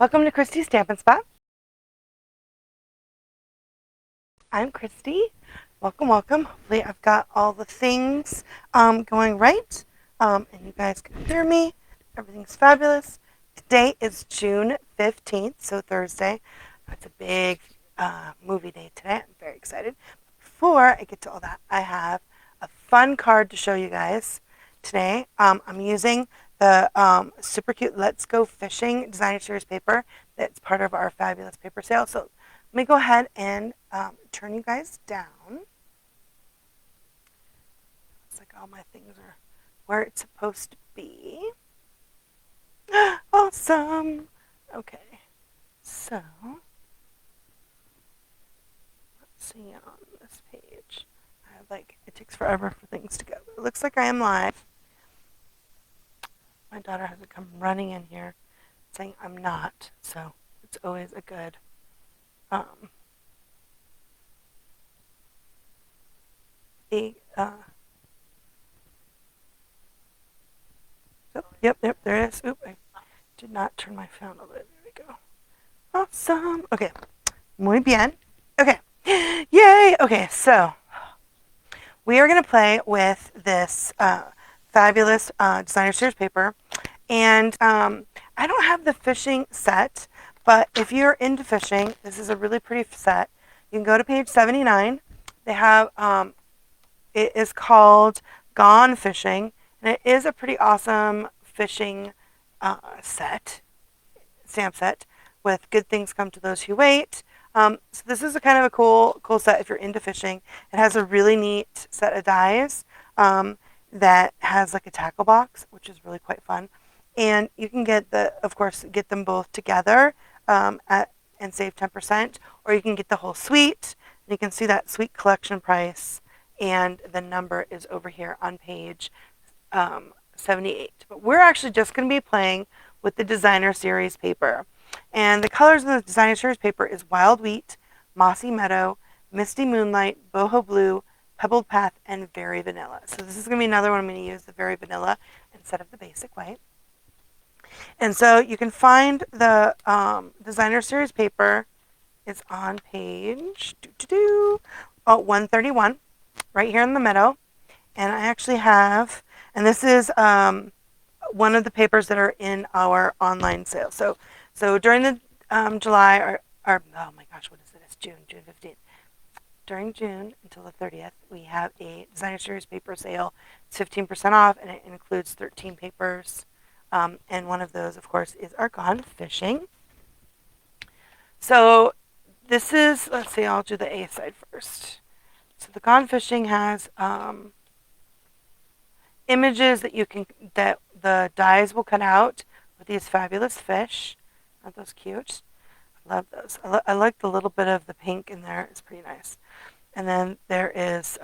Welcome to Christy's Stampin' Spot. I'm Christy. Welcome, welcome. Hopefully I've got all the things going right, and you guys can hear me. Everything's fabulous. Today is June 15th, so Thursday. It's a big movie day today. I'm very excited. Before I get to all that, I have a fun card to show you guys today. I'm using the super cute Let's Go Fishing Designer Series paper that's part of our fabulous paper sale. So let me go ahead and turn you guys down. Looks like all my things are where it's supposed to be. Awesome. Okay, so let's see on this page. I have it takes forever for things to go. It looks like I am live. My daughter has to come running in here saying I'm not, so it's always a good yep, there it is. Oop, I did not turn my phone over. There we go. Awesome. Okay, muy bien. Okay, yay. Okay, so we are going to play with this fabulous designer series paper. And I don't have the fishing set, but if you're into fishing, this is a really pretty set. You can go to page 79. They have, it is called Gone Fishing, and it is a pretty awesome fishing stamp set with good things come to those who wait. So this is a kind of a cool set if you're into fishing. It has a really neat set of dies that has like a tackle box, which is really quite fun. And you can get get them both together and save 10%, or you can get the whole suite. You can see that suite collection price, and the number is over here on page 78. But we're actually just going to be playing with the designer series paper. And the colors of the designer series paper is Wild Wheat, Mossy Meadow, Misty Moonlight, Boho Blue, Pebbled Path, and Very Vanilla. So this is going to be another one I'm going to use, the Very Vanilla instead of the basic white. And so you can find the designer series paper. It's on page 131, right here in the middle. And I actually have, and this is one of the papers that are in our online sale. So during the July, or oh my gosh, what is it? It's June 15th. During June until the 30th, we have a designer series paper sale. It's 15% off, and it includes 13 papers. And one of those, of course, is our Gone Fishing. So this is, let's see, I'll do the A side first. So the Gone Fishing has images that the dies will cut out with these fabulous fish. Aren't those cute? I love those. I like the little bit of the pink in there. It's pretty nice. And then there is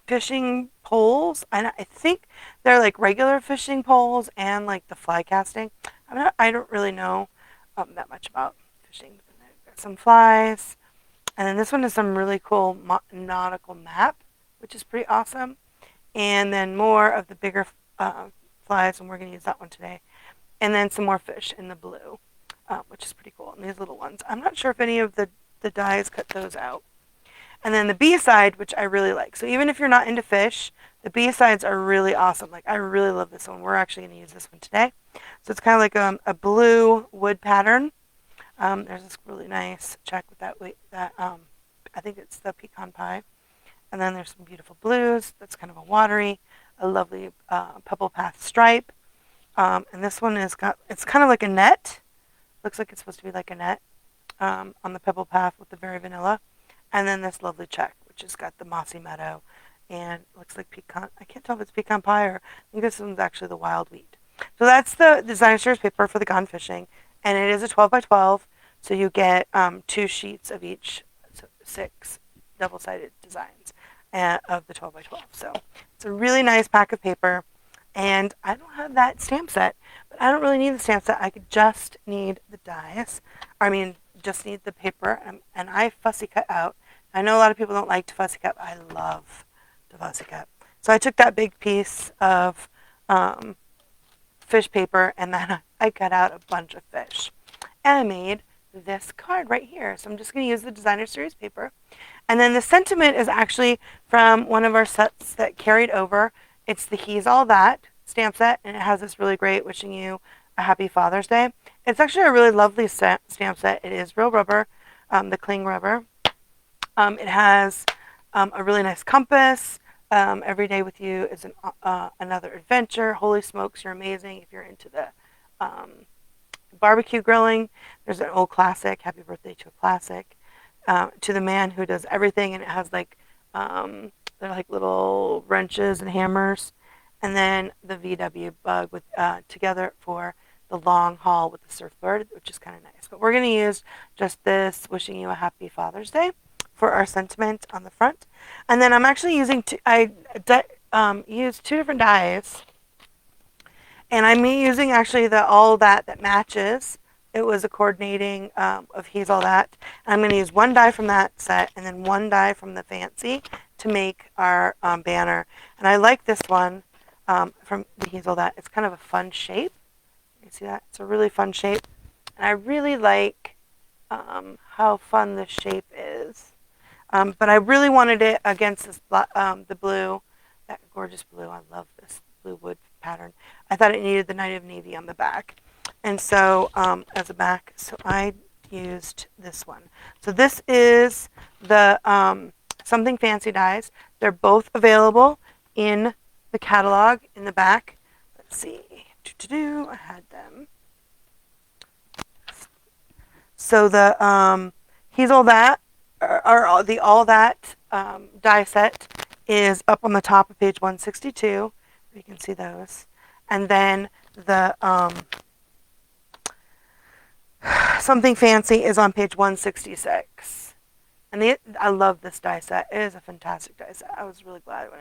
fishing poles. I think they're like regular fishing poles and like the fly casting. I don't really know that much about fishing. There's some flies. And then this one is some really cool nautical map, which is pretty awesome. And then more of the bigger flies, and we're going to use that one today. And then some more fish in the blue, which is pretty cool. And these little ones, I'm not sure if any of the dies cut those out. And then the B-side, which I really like. So even if you're not into fish, the B-sides are really awesome. Like, I really love this one. We're actually going to use this one today. So it's kind of like a blue wood pattern. There's this really nice check with that I think it's the pecan pie. And then there's some beautiful blues. That's kind of a lovely pebble path stripe. And this one it's kind of like a net. Looks like it's supposed to be like a net on the pebble path with the Very Vanilla. And then this lovely check, which has got the Mossy Meadow and looks like pecan. I can't tell if it's pecan pie or I think this one's actually the Wild Wheat. So that's the designer series paper for the Gone Fishing. And it is a 12 by 12. So you get 2 sheets of each, so 6 double-sided designs of the 12 by 12. So it's a really nice pack of paper. And I don't have that stamp set, but I don't really need the stamp set. I could just need the dies. Just need the paper, and I fussy cut out. I know a lot of people don't like to fussy cut, but I love to fussy cut. So I took that big piece of fish paper, and then I cut out a bunch of fish. And I made this card right here. So I'm just going to use the designer series paper. And then the sentiment is actually from one of our sets that carried over. It's the He's All That stamp set, and it has this really great wishing you a happy Father's Day. It's actually a really lovely stamp set. It is real rubber, the cling rubber. It has a really nice compass. Every day with you is another adventure. Holy smokes, you're amazing if you're into the barbecue grilling. There's an old classic, happy birthday to a classic. To the man who does everything, and it has like they're like little wrenches and hammers. And then the VW bug with together for the long haul with the surfboard, which is kind of nice. But we're going to use just this wishing you a happy Father's Day for our sentiment on the front. And then I'm actually using used two different dyes. And I'm using actually the All That matches. It was a coordinating of He's All That. And I'm going to use one die from that set and then one die from the Fancy to make our banner. And I like this one from the He's All That. It's kind of a fun shape. You see that? It's a really fun shape. And I really like how fun this shape is. But I really wanted it against this the blue, that gorgeous blue. I love this blue wood pattern. I thought it needed the Night of Navy on the back. And so as a back, so I used this one. So this is the Something Fancy dies. They're both available in the catalog in the back. Let's see. I had them. So the He's All That, or the All That die set is up on the top of page 162. You can see those. And then the Something Fancy is on page 166. And I love this die set. It is a fantastic die set. I was really glad when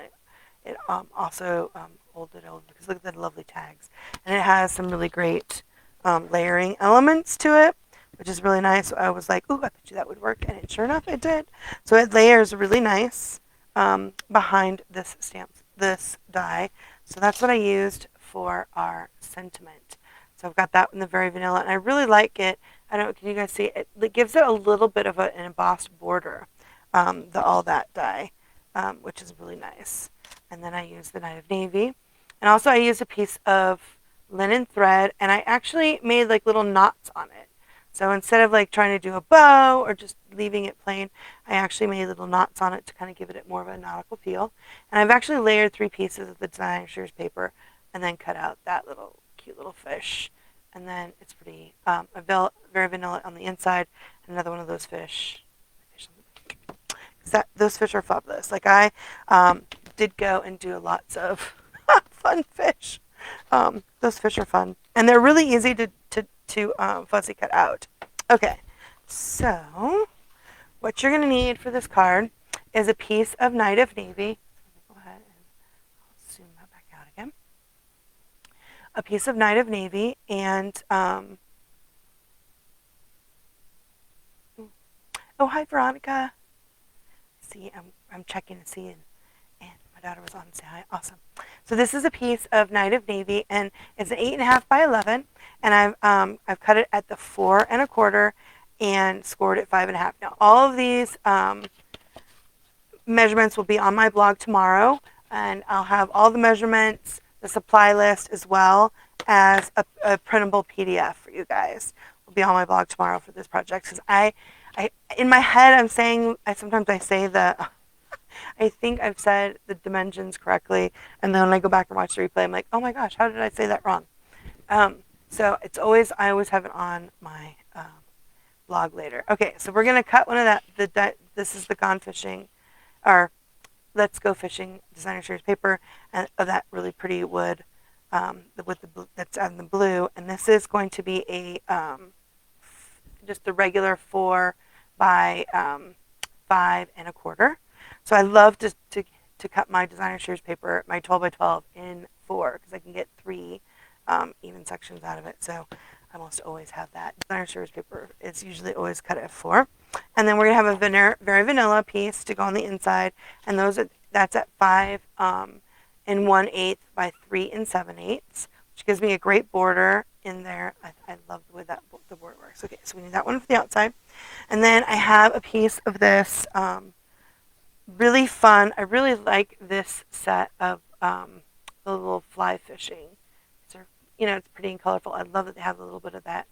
it also folded over because look at the lovely tags. And it has some really great layering elements to it, which is really nice. So I was like, ooh, I bet you that would work. And sure enough, it did. So it layers really nice behind this die. So that's what I used for our sentiment. So I've got that in the Very Vanilla, and I really like it. I don't know, can you guys see it? It gives it a little bit of an embossed border, the All That die, which is really nice. And then I use the Night of Navy. And also I used a piece of linen thread, and I actually made like little knots on it. So instead of like trying to do a bow or just leaving it plain, I actually made little knots on it to kind of give it more of a nautical feel. And I've actually layered 3 pieces of the designer series paper and then cut out that little cute little fish. And then it's pretty very vanilla on the inside. Another one of those fish. Those fish are fabulous. Like I did go and do lots of fun fish. Those fish are fun, and they're really easy to fuzzy cut out. Okay, so what you're gonna need for this card is a piece of Night of Navy. Go ahead and zoom that back out again. A piece of Night of Navy and oh, hi Veronica. See, I'm checking to see, and my daughter was on to say hi. Awesome. So this is a piece of Night of Navy, and it's an 8.5 by 11, and I've cut it at the 4 1/4 and scored it 5.5. Now all of these measurements will be on my blog tomorrow, and I'll have all the measurements, the supply list, as well as a printable PDF for you guys. Will be on my blog tomorrow for this project, because I in my head I'm saying sometimes I say I think I've said the dimensions correctly, and then when I go back and watch the replay, I'm like, oh my gosh, how did I say that wrong? So I always have it on my blog later. Okay, so we're gonna cut one of that. This is the Gone Fishing, or Let's Go Fishing designer series paper, and of that really pretty wood, that's on the blue, and this is going to be a just the regular 4 by 5 1/4. So I love to cut my designer series paper, my 12 by 12, in 4 because I can get 3 even sections out of it. So I almost always have that. Designer series paper is usually always cut at 4. And then we're going to have a very vanilla piece to go on the inside, and that's at 5 1/8 by 3 7/8. which gives me a great border in there. I love the way that the border works. Okay, so we need that one for the outside. And then I have a piece of this really fun. I really like this set of the little fly fishing. These are, it's pretty and colorful. I love that they have a little bit of that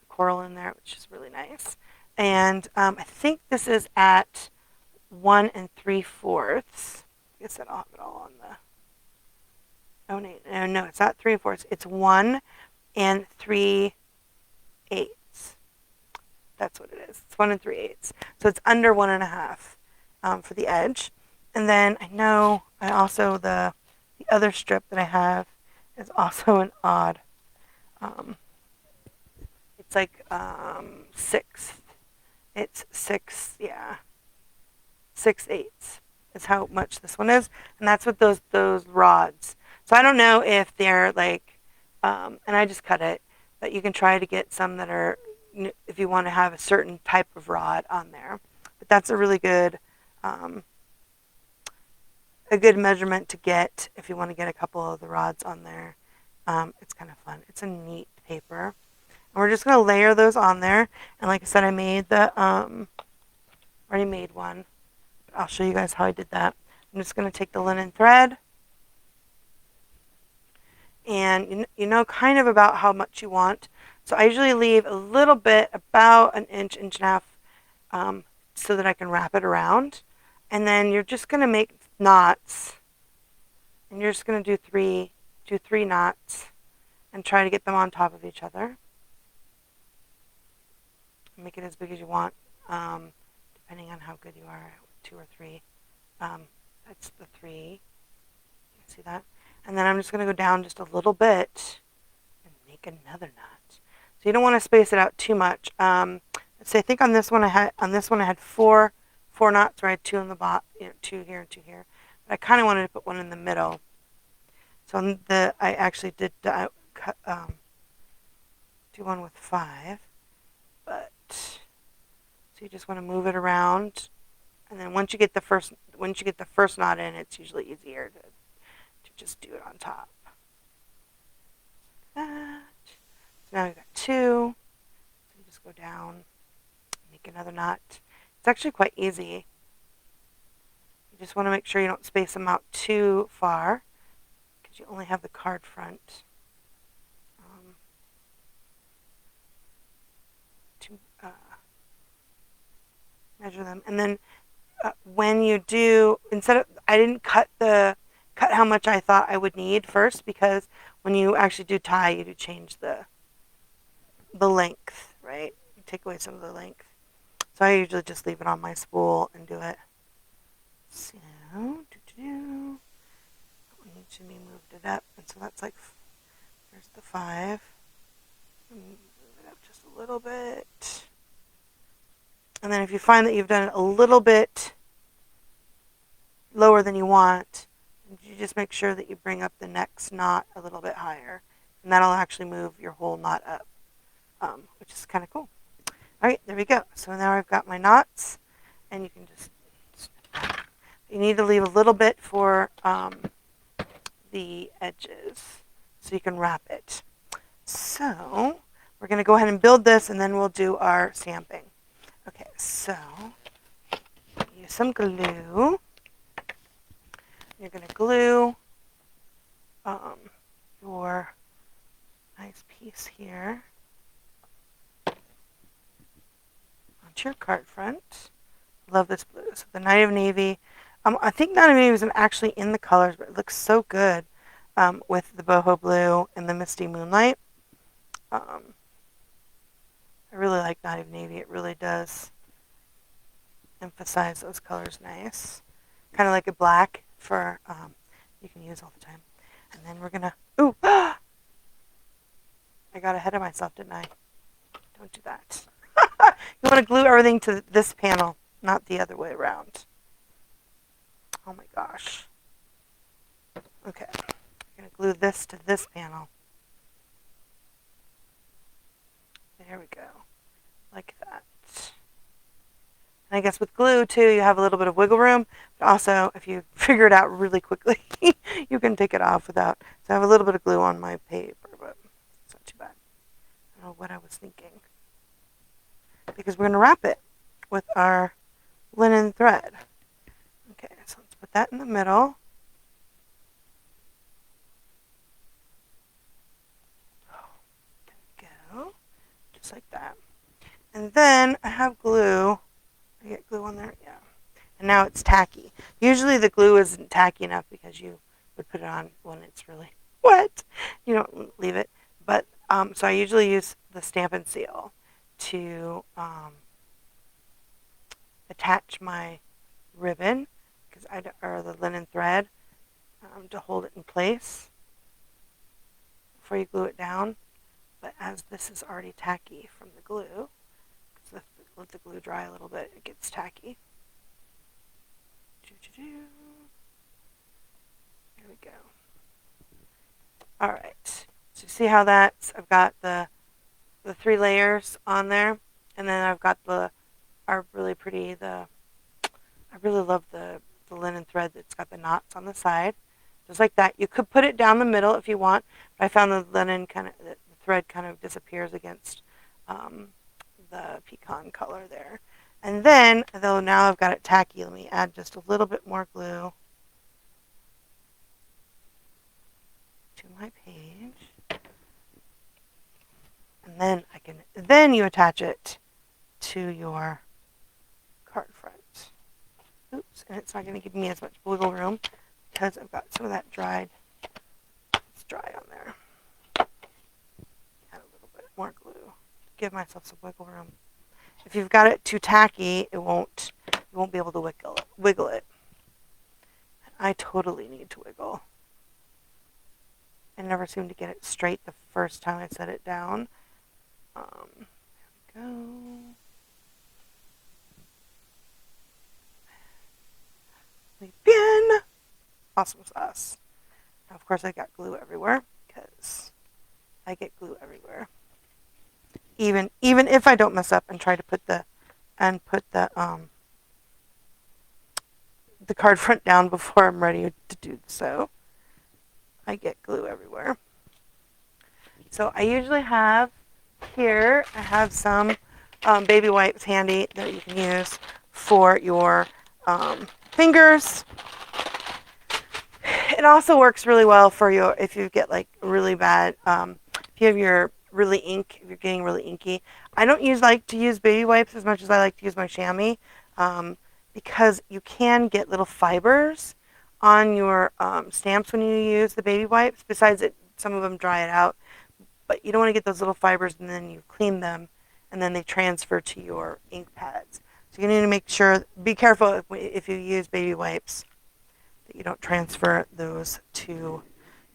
coral in there, which is really nice. And I think this is at 1 3/4. I guess I'll have it all on the. Oh no, it's not 3 4. It's 1 3/8. That's what it is. It's 1 3/8. So it's under 1.5 for the edge. And then I know I also the other strip that I have is also an odd. It's like 6th. It's 6, yeah, 6/8 is how much this one is, and that's what those rods. So I don't know if they're like, and I just cut it. But you can try to get some that are, if you want to have a certain type of rod on there. But that's a really good, measurement to get if you want to get a couple of the rods on there. It's kind of fun. It's a neat paper. And we're just going to layer those on there. And like I said, I made already made one. I'll show you guys how I did that. I'm just going to take the linen thread. And you know kind of about how much you want. So I usually leave a little bit, about an inch, inch and a half, so that I can wrap it around. And then you're just going to make knots. And you're just going to do three knots and try to get them on top of each other. Make it as big as you want, depending on how good you are, 2 or 3. That's the 3. You can see that? And then I'm just going to go down just a little bit and make another knot. So you don't want to space it out too much. Let's say I think on this one I had 4 knots, where I had 2 in the bottom, 2 here and 2 here. But I kind of wanted to put one in the middle. So I actually did do one with 5, but so you just want to move it around, and then once you get the first knot in, it's usually easier to just do it on top. Like that. So now we've got 2. So you just go down, make another knot. It's actually quite easy. You just want to make sure you don't space them out too far, because you only have the card front. To measure them, and then when you do, I didn't cut how much I thought I would need first, because when you actually do tie, you do change the length, right? You take away some of the length. So I usually just leave it on my spool and do it. So, one needs to be moved it up, and so that's like, there's the 5. Move it up just a little bit. And then if you find that you've done it a little bit lower than you want, you just make sure that you bring up the next knot a little bit higher, and that'll actually move your whole knot up, which is kind of cool. All right, there we go. So now I've got my knots, and you can you need to leave a little bit for the edges so you can wrap it. So we're going to go ahead and build this, and then we'll do our stamping. Okay, so use some glue. You're going to glue your nice piece here onto your card front. Love this blue. So the Night of Navy. I think Night of Navy isn't actually in the colors, but it looks so good with the boho blue and the misty moonlight. I really like Night of Navy. It really does emphasize those colors nice. Kind of like a black for you can use all the time. And then we're gonna, ooh, I got ahead of myself, didn't I? Don't do that. You want to glue everything to this panel, not the other way around. Oh my gosh. Okay, I'm gonna glue this to this panel. There we go, like that. And I guess with glue too, you have a little bit of wiggle room, but also if you figure it out really quickly, you can take it off without. So I have a little bit of glue on my paper. know what I was thinking. Because we're going to wrap it with our linen thread. Okay, so let's put that in the middle. There we go. Just like that. And then I have glue. I get glue on there? Yeah. And now it's tacky. Usually the glue isn't tacky enough because you would put it on when it's really wet. You don't leave it. But so I usually use the Stampin' Seal to attach my ribbon or the linen thread to hold it in place before you glue it down. But as this is already tacky from the glue, so let the glue dry a little bit, it gets tacky. There we go. All right. So see how that's, I've got the 3 layers on there, and then I've got I really love the linen thread that's got the knots on the side, just like that. You could put it down the middle if you want, but I found the thread kind of disappears against the pecan color there. And then, though now I've got it tacky, let me add just a little bit more glue to my page. And then you attach it to your card front. Oops, and it's not going to give me as much wiggle room because I've got some of that dried. It's dry on there. Add a little bit more glue. Give myself some wiggle room. If you've got it too tacky, you won't be able to wiggle it. And I totally need to wiggle. I never seem to get it straight the first time I set it down. There we go. Muy bien. Awesome sauce. Now, of course, I got glue everywhere because I get glue everywhere. Even if I don't mess up and try to put the card front down before I'm ready to do so, I get glue everywhere. So I usually have here, I have some baby wipes handy that you can use for your fingers. It also works really well for you if you get like really bad, if you have if you're getting really inky. I don't like to use baby wipes as much as I like to use my chamois, because you can get little fibers on your stamps when you use the baby wipes. Besides some of them dry it out, but you don't want to get those little fibers and then you clean them and then they transfer to your ink pads. So you need to make sure, be careful if you use baby wipes that you don't transfer those to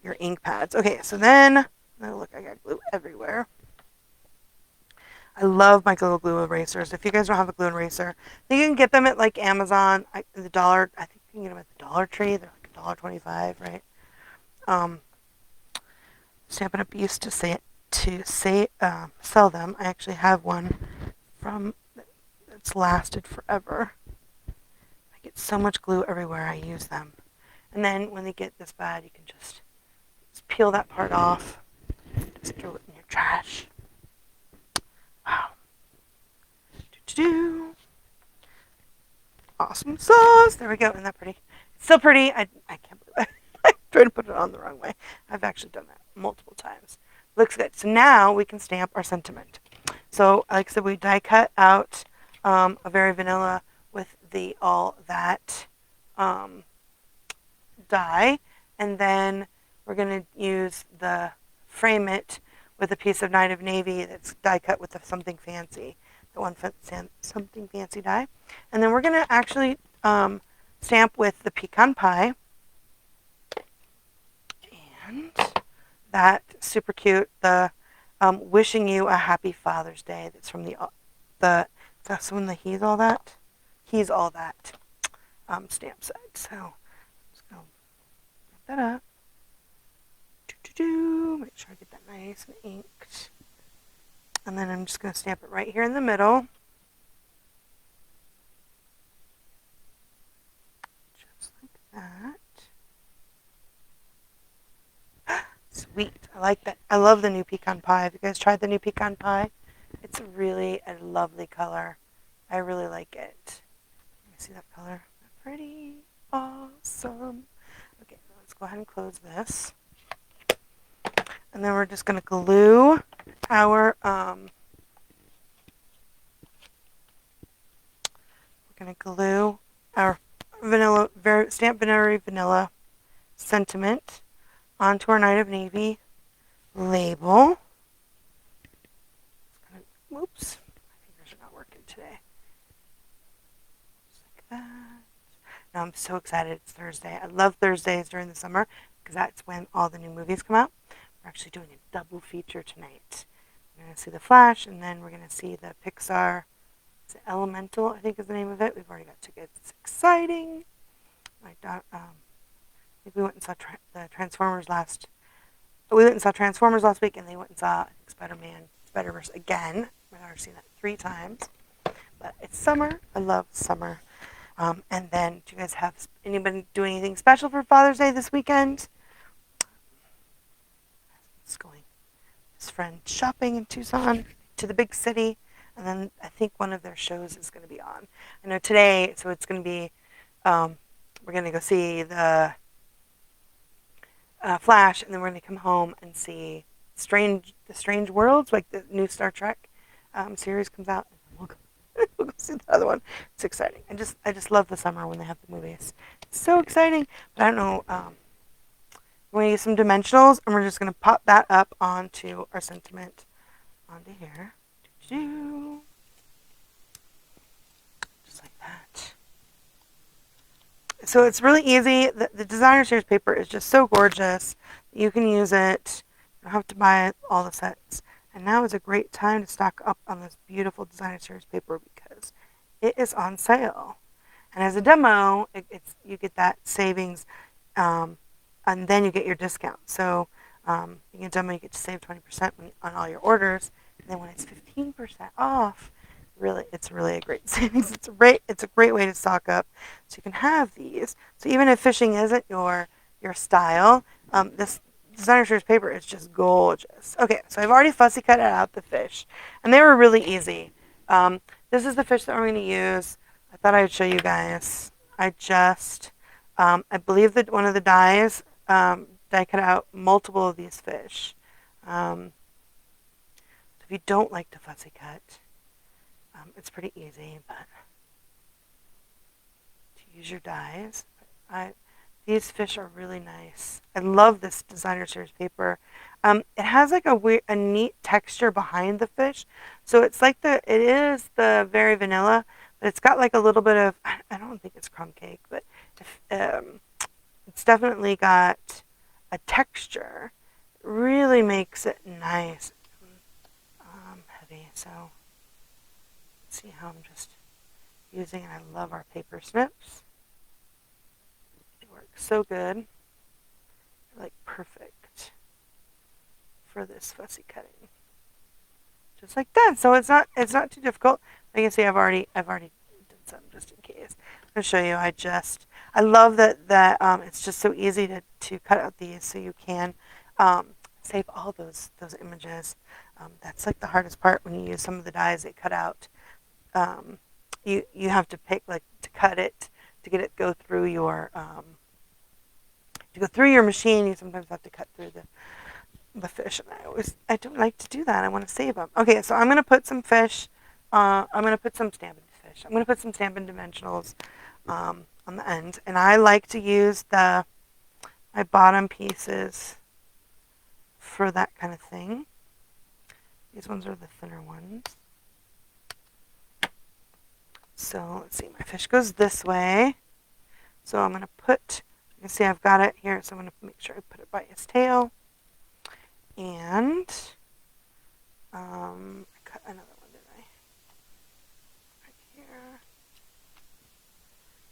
your ink pads. Okay, so then, oh look, I got glue everywhere. I love my little glue erasers. If you guys don't have a glue eraser, you can get them at like Amazon, I think you can get them at the Dollar Tree. They're like $1.25, right? Stampin' Up! Used to sell them. I actually have one that's lasted forever. I get so much glue everywhere I use them. And then when they get this bad, you can just peel that part off. Just throw it in your trash. Wow. Awesome sauce. There we go. Isn't that pretty? It's still pretty. I can't believe I tried to put it on the wrong way. I've actually done that multiple times. Looks good. So now we can stamp our sentiment. So like I said, we die cut out a very vanilla with the all that die, and then we're going to frame it with a piece of Night of Navy that's die cut with something fancy, something fancy die, and then we're going to actually stamp with the pecan pie, and that super cute, the wishing you a happy Father's Day. That's from that's when he's all that stamp set. So I'm just gonna put that up. Make sure I get that nice and inked. And then I'm just going to stamp it right here in the middle. Just like that. So sweet. I like that. I love the new pecan pie. Have you guys tried the new pecan pie? It's really a lovely color. I really like it. Let me see that color. Pretty awesome. Okay, let's go ahead and close this. And then we're just going to glue our vanilla, Stamped Very Vanilla Sentiment onto our Night of Navy label. Whoops, my fingers are not working today. Just like that. Now I'm so excited it's Thursday. I love Thursdays during the summer because that's when all the new movies come out. We're actually doing a double feature tonight. We're going to see The Flash, and then we're going to see the Pixar Elemental, I think is the name of it. We've already got tickets. It's exciting. I think we went and saw the Transformers last. We went and saw Transformers last week, and they went and saw Spider-Man, Spider-Verse again. I've already seen that 3 times. But it's summer. I love summer. And then, do you guys have anybody do anything special for Father's Day this weekend? It's going. His friend shopping in Tucson to the big city, and then I think one of their shows is going to be on. I know today, so it's going to be. We're going to go see the Flash, and then we're going to come home and see the Strange Worlds, like the new Star Trek series comes out. And we'll go see the other one. It's exciting. I just love the summer when they have the movies. It's so exciting. But I don't know. We're going to use some dimensionals, and we're just going to pop that up onto our sentiment onto here. Just like that. So it's really easy. The designer series paper is just so gorgeous. You can use it. You don't have to buy all the sets. And now is a great time to stock up on this beautiful designer series paper because it is on sale. And as a demo, you get that savings, and then you get your discount. So you can demo, you get to save 20% on all your orders. And then when it's 15% off, it's really a great savings. It's a great way to stock up, so you can have these. So even if fishing isn't your style, this designer series paper is just gorgeous. Okay, so I've already fussy cut out the fish, and they were really easy. This is the fish that we're going to use. I thought I would show you guys. I believe that one of the die cut out multiple of these fish. If you don't like to fussy cut, it's pretty easy, but to use your dies. These fish are really nice. I love this designer series paper. It has like a neat texture behind the fish, so it is the very vanilla, but it's got like a little bit of, I don't think it's crumb cake, but it's definitely got a texture. It really makes it nice, heavy. So see how I'm just using it. I love our paper snips. They work so good. They're like perfect for this fussy cutting. Just like that. So it's not too difficult. Like you can see, I've already done some just in case. I'm gonna show you. I love that it's just so easy to cut out these, so you can save all those images. That's like the hardest part when you use some of the dies they cut out. You have to pick to cut it, to get it go through your machine. You sometimes have to cut through the fish, and I don't like to do that. I want to save them. Okay, so I'm gonna put some fish. I'm gonna put some Stampin' fish. I'm gonna put some Stampin' Dimensionals on the end, and I like to use my bottom pieces for that kind of thing. These ones are the thinner ones. So let's see, my fish goes this way. So I'm going to you can see I've got it here, so I'm going to make sure I put it by his tail. And I cut another one, didn't I? Right here.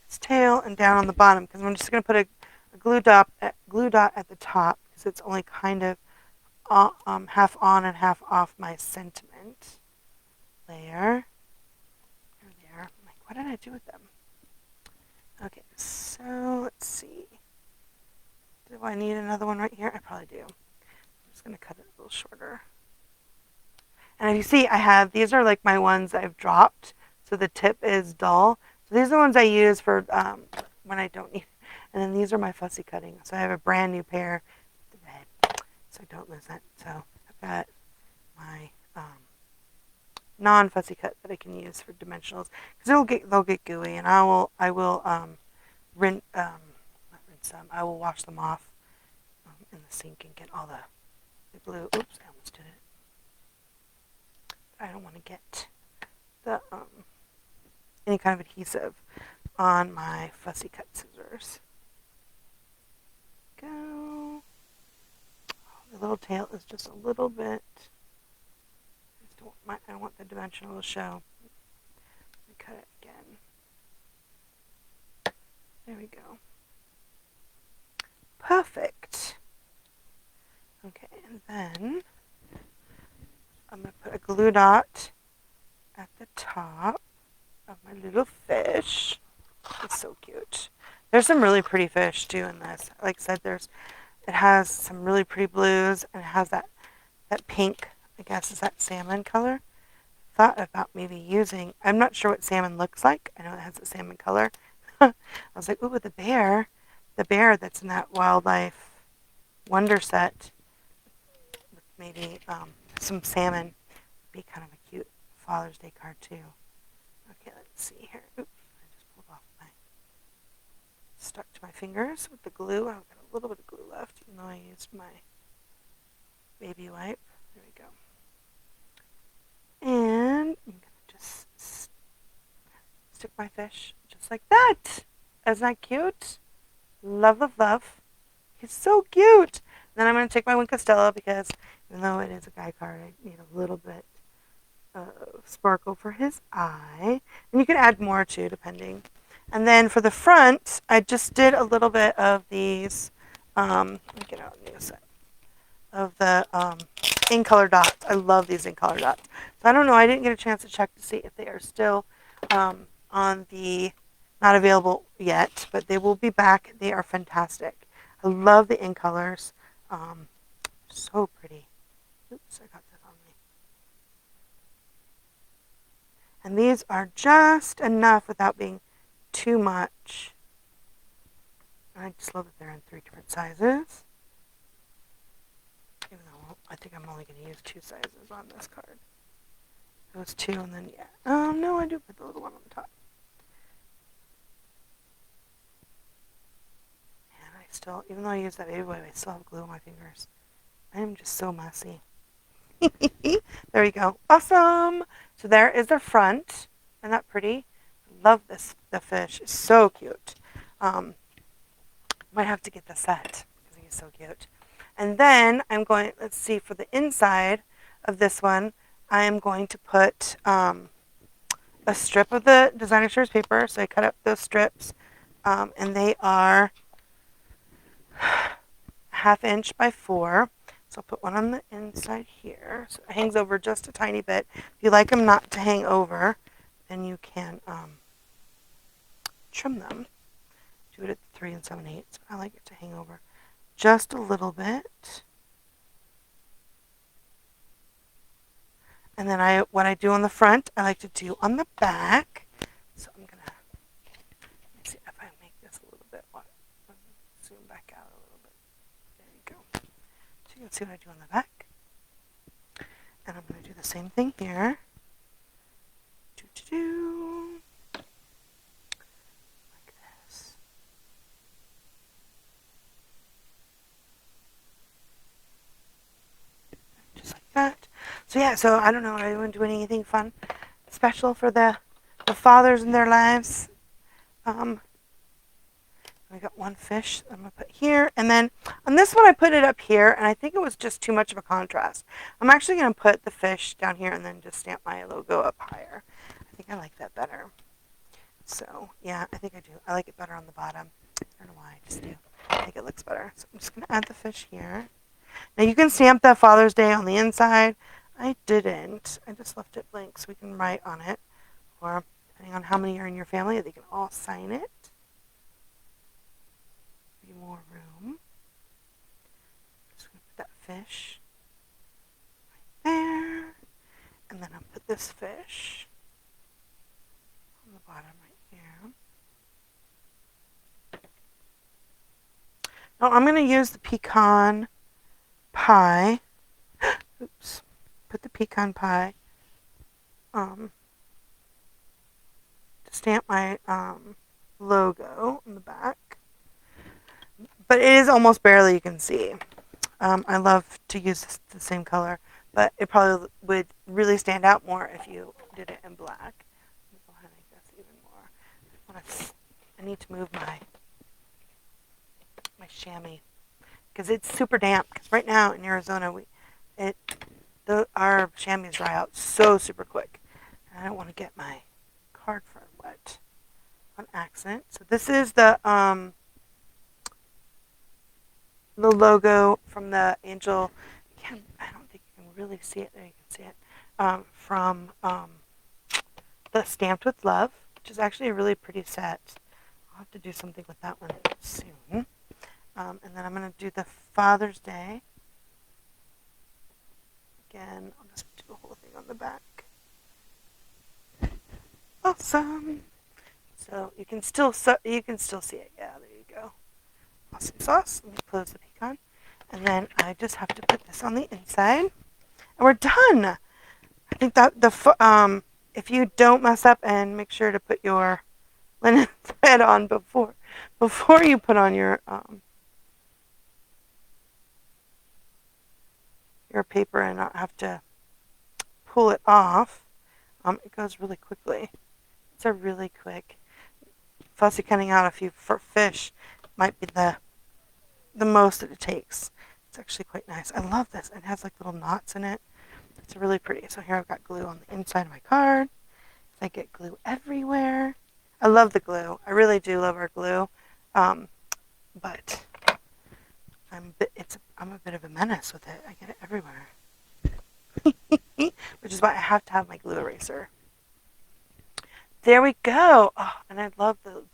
His tail and down on the bottom, because I'm just going to put a glue dot at the top, because it's only kind of half on and half off my sentiment layer. What did I do with them? Okay, so let's see. Do I need another one right here? I probably do. just going to cut it a little shorter. And if you see, these are like my ones I've dropped, so the tip is dull. So these are the ones I use for when I don't need. And then these are my fussy cutting. So I have a brand new pair, the red, so I don't lose it. So I've got my non-fussy cut that I can use for dimensionals because they'll get gooey, and I will rinse not rinse them. I will wash them off in the sink and get all the glue. Oops, I almost did it. I don't want to get the any kind of adhesive on my fussy cut scissors. Go. Oh, the little tail is just a little bit. I don't want the dimensional to show. Let me cut it again. There we go. Perfect. Okay, and then I'm going to put a glue dot at the top of my little fish. It's so cute. There's some really pretty fish too in this. Like I said, it has some really pretty blues, and it has that pink, I guess is that salmon color. Thought about maybe using, I'm not sure what salmon looks like. I know it has a salmon color. I was like, ooh, with the bear that's in that wildlife wonder set, with maybe some salmon, would be kind of a cute Father's Day card too. Okay, let's see here. Oops, I just pulled off stuck to my fingers with the glue. I've got a little bit of glue left, even though I used my baby wipe. There we go. And I'm going to just stick my fish just like that. Isn't that cute? Love, love, love. He's so cute. And then I'm going to take my Win Costello because even though it is a guy card, I need a little bit of sparkle for his eye. And you can add more too, depending. And then for the front, I just did a little bit of these, let me get out a new set, of the in color dots. I love these in color dots. So I don't know, I didn't get a chance to check to see if they are still on the not available yet, but they will be back. They are fantastic. I love the in colors. So pretty. Oops, I got that on me. And these are just enough without being too much. I just love that they're in 3 different sizes. Even though I think I'm only going to use 2 sizes on this card. Those 2 and then, yeah. Oh, no, I do put the little one on the top. And I still, even though I use that baby wipe, I still have glue on my fingers. I am just so messy. There we go. Awesome. So there is the front. Isn't that pretty? I love this. The fish is so cute. Might have to get the set because he's so cute. And then I'm going, let's see, for the inside of this one, I am going to put a strip of the designer series paper. So I cut up those strips, and they are 1/2 inch by 4. So I'll put one on the inside here. So it hangs over just a tiny bit. If you like them not to hang over, then you can trim them. Do it at 3 7/8. I like it to hang over just a little bit. And then what I do on the front, I like to do on the back. So I'm going to, let me see if I make this a little bit, zoom back out a little bit. There you go. So you can see what I do on the back. And I'm going to do the same thing here. Like this. Just like that. So yeah, so I don't know, are you doing anything fun, special for the fathers in their lives? I got one fish I'm going to put here. And then on this one, I put it up here, and I think it was just too much of a contrast. I'm actually going to put the fish down here and then just stamp my logo up higher. I think I like that better. So, yeah, I think I do. I like it better on the bottom. I don't know why, I just do. I think it looks better. So I'm just going to add the fish here. Now, you can stamp that Father's Day on the inside. I didn't. I just left it blank so we can write on it. Or, depending on how many are in your family, they can all sign it. More room. Just going to put that fish this fish on the bottom right here. Now I'm going to use the pecan pie. Oops. Put the pecan pie to stamp my logo on the back. But it is almost barely you can see. I love to use the same color, but it probably would really stand out more if you did it in black. Let me go ahead and make this even more. I need to move my chamois because it's super damp. Because right now in Arizona, our chamois dry out so super quick. And I don't want to get my card front wet on accident. So this is the logo from the angel. I don't think you can really see it. There you can see it. From the Stamped with Love, which is actually a really pretty set. I'll have to do something with that one soon. And then I'm going to do the Father's Day. Again, I'll just do the whole thing on the back. Awesome. So you can still see it. Yeah, there you go. Awesome sauce. Let me close the pecan. And then I just have to put this on the inside. And we're done. I think that if you don't mess up and make sure to put your linen thread on before you put on your paper and not have to pull it off. It goes really quickly. It's a really quick. Fussy cutting out a few fish might be the most that it takes. It's actually quite nice. I love this. It has like little knots in it. It's really pretty. So here I've got glue on the inside of my card. I get glue everywhere. I love the glue. I really do love our glue. But I'm a bit of a menace with it. I get it everywhere. Which is why I have to have my glue eraser. There we go. Oh, and I love those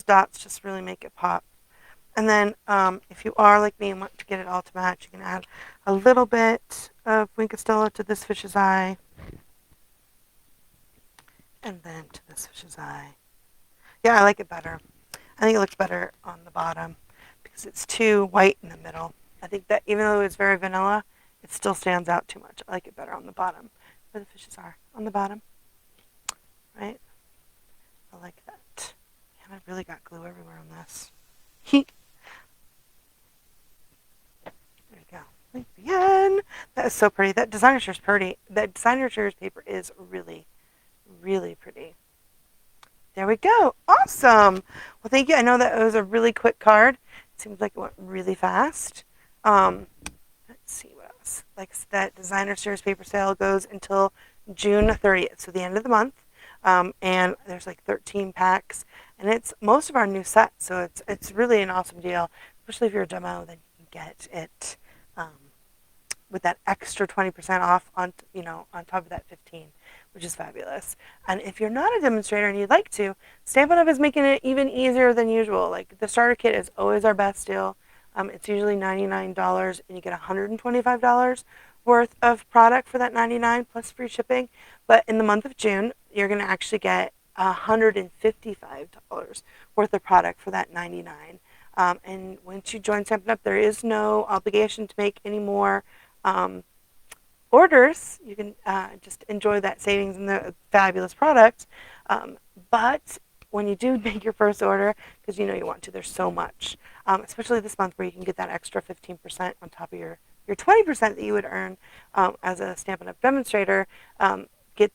dots. Just really make it pop. And then if you are like me and want to get it all to match, you can add a little bit of Wink of Stella to this fish's eye. And then to this fish's eye. Yeah, I like it better. I think it looks better on the bottom because it's too white in the middle. I think that even though it's very vanilla, it still stands out too much. I like it better on the bottom, where the fishes are, on the bottom. Right? I like that. And I've really got glue everywhere on this. There you go. Like the end. That is so pretty. That designer shirt's pretty. That designer shirt's paper is really, really pretty. There we go. Awesome. Well, thank you. I know that it was a really quick card. It seems like it went really fast. Let's see what else. Like that designer series paper sale goes until June 30th, so the end of the month. And there's like 13 packs, and it's most of our new sets, so it's really an awesome deal. Especially if you're a demo, then you can get it with that extra 20% off on top of that 15, which is fabulous. And if you're not a demonstrator and you'd like to, Stampin' Up! Is making it even easier than usual. Like the starter kit is always our best deal. It's usually $99, and you get $125 worth of product for that $99 plus free shipping. But in the month of June, you're going to actually get $155 worth of product for that $99. And once you join Stampin' Up!, there is no obligation to make any more orders. You can just enjoy that savings and the fabulous product. But when you do make your first order, because you know you want to, there's so much, especially this month where you can get that extra 15% on top of your 20% that you would earn as a Stampin' Up! Demonstrator. Get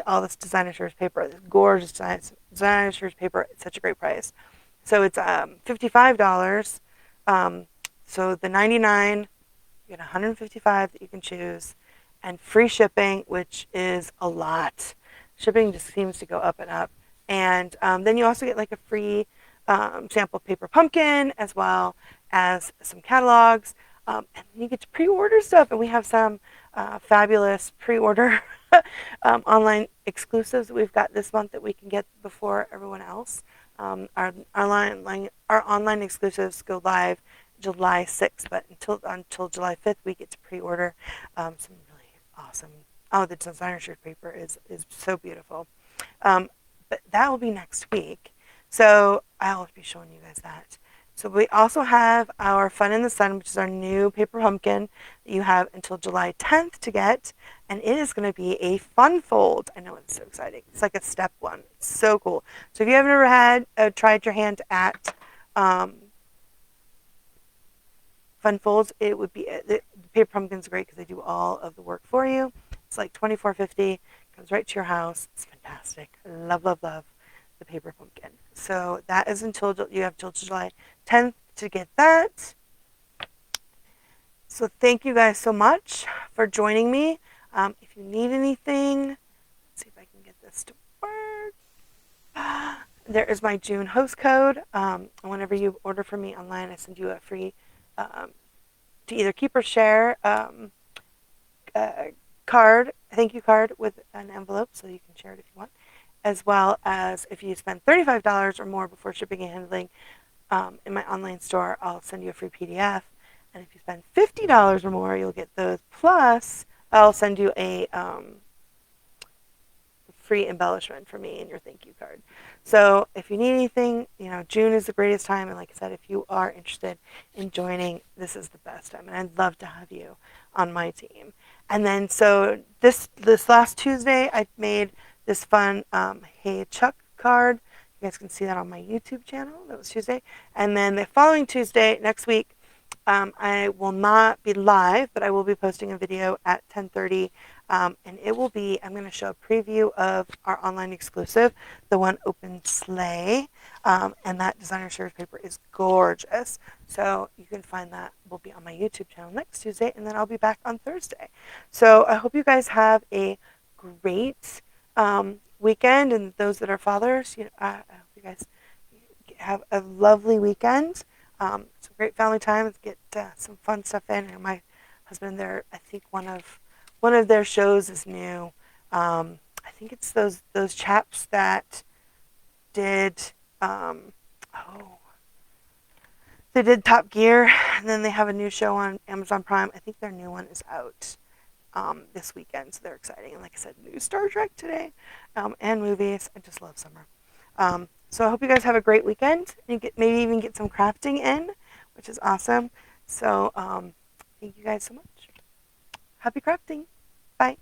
all this designer shirts paper, this gorgeous designer shirts paper at such a great price. So it's $55. So the $99, you get $155 that you can choose, and free shipping, which is a lot. Shipping just seems to go up and up. And then you also get like a free sample paper pumpkin, as well as some catalogs. And you get to pre-order stuff, and we have some fabulous pre-order online exclusives that we've got this month that we can get before everyone else. Our online exclusives go live July 6th, but until July 5th, we get to pre-order some really awesome Oh, the designer shirt paper is so beautiful. Um, but that will be next week. So I'll be showing you guys that. So we also have our Fun in the Sun, which is our new paper pumpkin that you have until July 10th to get. And it is going to be a fun fold. I know it's so exciting. It's like a step one. It's so cool. So if you haven't ever had tried your hand at um, fun folds, it would be the paper pumpkin's great because they do all of the work for you. It's like $24.50, comes right to your house. It's fantastic. Love, love, love the paper pumpkin. So that is until you have till July 10th to get that. So thank you guys so much for joining me. If you need anything, let's see if I can get this to work. There is my June host code. Whenever you order from me online, I send you a free um, to either keep or share card, thank you card with an envelope, so you can share it if you want, as well as if you spend $35 or more before shipping and handling in my online store, I'll send you a free PDF. And if you spend $50 or more, you'll get those. Plus, I'll send you a free embellishment for me in your thank you card. So if you need anything, June is the greatest time. And like I said, if you are interested in joining, this is the best time. And I'd love to have you on my team. And then so this last Tuesday, I made this fun Hey Chuck card. You guys can see that on my YouTube channel. That was Tuesday. And then the following Tuesday, next week, I will not be live, but I will be posting a video at 10:30, and it will be, I'm going to show a preview of our online exclusive, the one Open Sleigh, and that designer series paper is gorgeous. So you can find that, will be on my YouTube channel next Tuesday, and then I'll be back on Thursday. So I hope you guys have a great weekend, and those that are fathers, I hope you guys have a lovely weekend. Some great family time. Let's get some fun stuff in. And my husband, there, I think one of their shows is new. I think it's those chaps that did they did Top Gear, and then they have a new show on Amazon Prime. I think their new one is out this weekend, so they're exciting. And like I said, new Star Trek today, and movies. I just love summer. So I hope you guys have a great weekend. You maybe even get some crafting in, which is awesome. So thank you guys so much. Happy crafting. Bye.